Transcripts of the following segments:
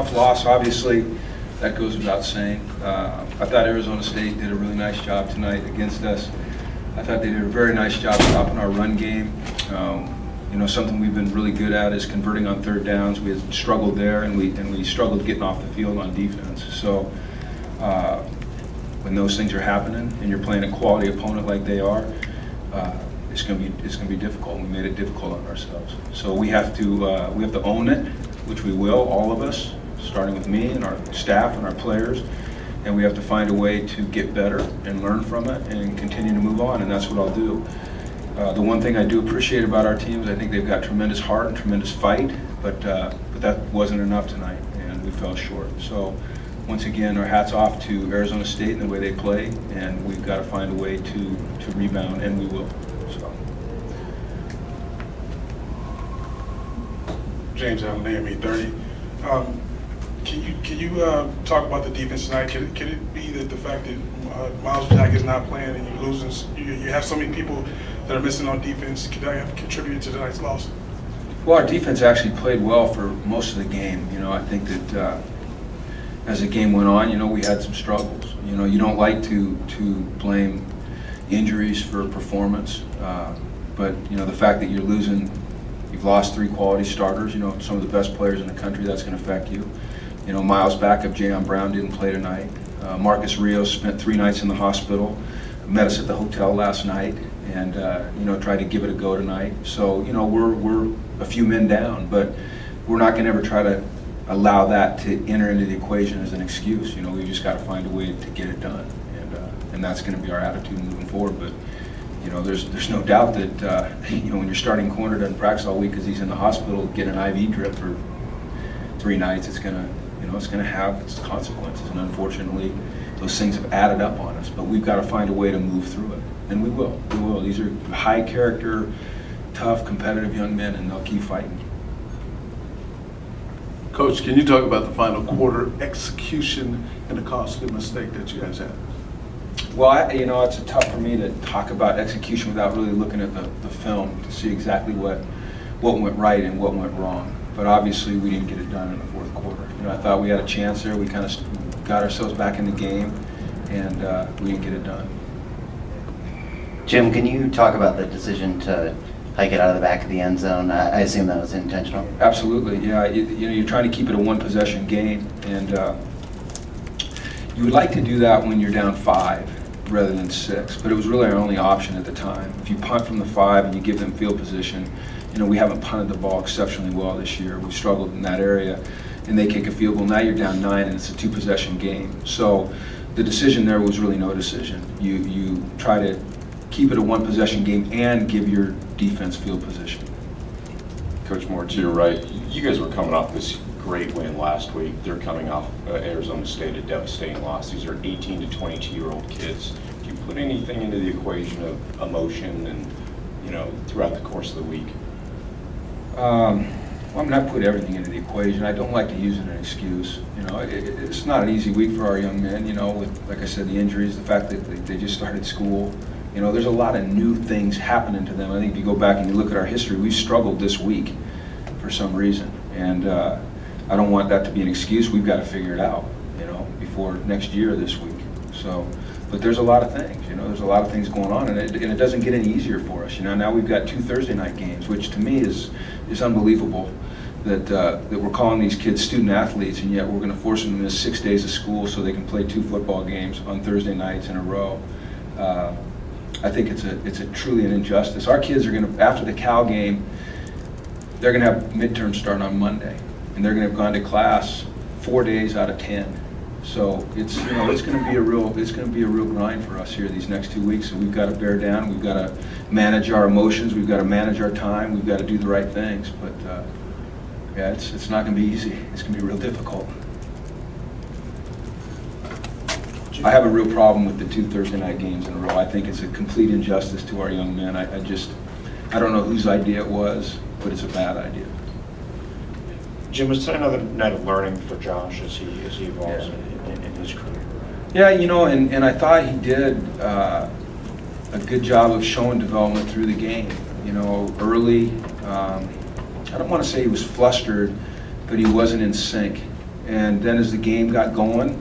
tough loss, obviously. That goes without saying. I thought Arizona State did a really nice job tonight against us. I thought they did a very nice job stopping our run game. Something we've been really good at is converting on third downs. We had struggled there, and we struggled getting off the field on defense. So when those things are happening and you're playing a quality opponent like they are, it's going to be difficult. We made it difficult on ourselves. So we have to own it, which we will, all of us, starting with me and our staff and our players. And we have to find a way to get better and learn from it and continue to move on, and that's what I'll do. The one thing I do appreciate about our team is I think they've got tremendous heart and tremendous fight, but that wasn't enough tonight, and we fell short. So once again, our hats off to Arizona State and the way they play, and we've got to find a way to rebound, and we will. So. James Allen, AME 30. Can you talk about the defense tonight? Can it be that the fact that Miles Jack is not playing and you're losing, you have so many people that are missing on defense? Could that have contributed to tonight's loss? Well, our defense actually played well for most of the game. I think that as the game went on, we had some struggles. You don't like to blame injuries for performance, but the fact that you've lost 3 quality starters, some of the best players in the country, that's going to affect you. Miles' backup, Jayon Brown, didn't play tonight. Marcus Rios spent 3 nights in the hospital, met us at the hotel last night, and tried to give it a go tonight. So we're a few men down, but we're not going to ever try to allow that to enter into the equation as an excuse. We just got to find a way to get it done, and that's going to be our attitude moving forward. But there's no doubt that when your starting corner doesn't practice all week because he's in the hospital, get an IV drip for 3 nights, it's going to have its consequences, and unfortunately, those things have added up on us. But we've got to find a way to move through it, and we will. We will. These are high character, tough, competitive young men, and they'll keep fighting. Coach, can you talk about the final quarter execution and the costly mistake that you guys had? Well, it's tough for me to talk about execution without really looking at the film to see exactly what went right and what went wrong. But obviously, we didn't get it done in the fourth quarter. I thought we had a chance there. We kind of got ourselves back in the game, and we didn't get it done. Jim, can you talk about the decision to hike it out of the back of the end zone? I assume that was intentional. Absolutely, yeah. You're trying to keep it a 1-possession game, and you would like to do that when you're down 5 rather than 6. But it was really our only option at the time. If you punt from the 5 and you give them field position, we haven't punted the ball exceptionally well this year. We've struggled in that area, and they kick a field goal. Now you're down 9, and it's a 2-possession game. So the decision there was really no decision. You try to keep it a 1-possession game and give your defense field position. Coach Mora, to your right, you guys were coming off this great win last week. They're coming off Arizona State, a devastating loss. These are 18 to 22-year-old kids. Do you put anything into the equation of emotion and, throughout the course of the week? I'm not put everything into the equation. I don't like to use it as an excuse. It's not an easy week for our young men, with, like I said, the injuries, the fact that they just started school. There's a lot of new things happening to them. I think if you go back and you look at our history, we've struggled this week for some reason. And I don't want that to be an excuse. We've got to figure it out, before next year this week. So, but there's a lot of things, there's a lot of things going on, and it doesn't get any easier for us. Now we've got 2 Thursday night games, which to me is unbelievable that we're calling these kids student athletes, and yet we're going to force them to miss 6 days of school so they can play 2 football games on Thursday nights in a row. I think it's a truly an injustice. Our kids are going to, after the Cal game, they're going to have midterms starting on Monday, and they're going to have gone to class 4 days out of 10. So it's going to be a real grind for us here these next 2 weeks. So we've got to bear down. We've got to manage our emotions. We've got to manage our time. We've got to do the right things. But yeah, it's not going to be easy. It's going to be real difficult. I have a real problem with the 2 Thursday night games in a row. I think it's a complete injustice to our young men. I don't know whose idea it was, but it's a bad idea. Jim, was that another night of learning for Josh as he evolves in his career? Yeah, and I thought he did a good job of showing development through the game. Early, I don't want to say he was flustered, but he wasn't in sync. And then as the game got going,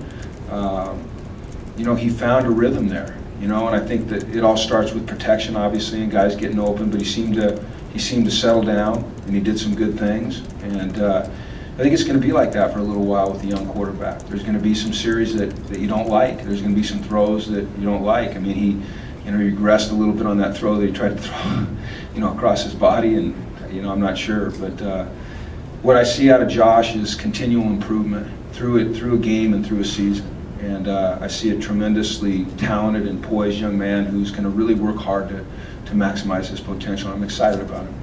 you know, he found a rhythm there. You know, and I think that it all starts with protection, obviously, and guys getting open. But he seemed to settle down, and he did some good things. And I think it's going to be like that for a little while with the young quarterback. There's going to be some series that you don't like. There's going to be some throws that you don't like. I mean, he regressed a little bit on that throw that he tried to throw, you know, across his body, and you know, I'm not sure. But what I see out of Josh is continual improvement through a game and through a season. And I see a tremendously talented and poised young man who's going to really work hard to maximize his potential. I'm excited about him.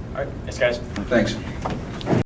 All right, thanks, guys. Thanks.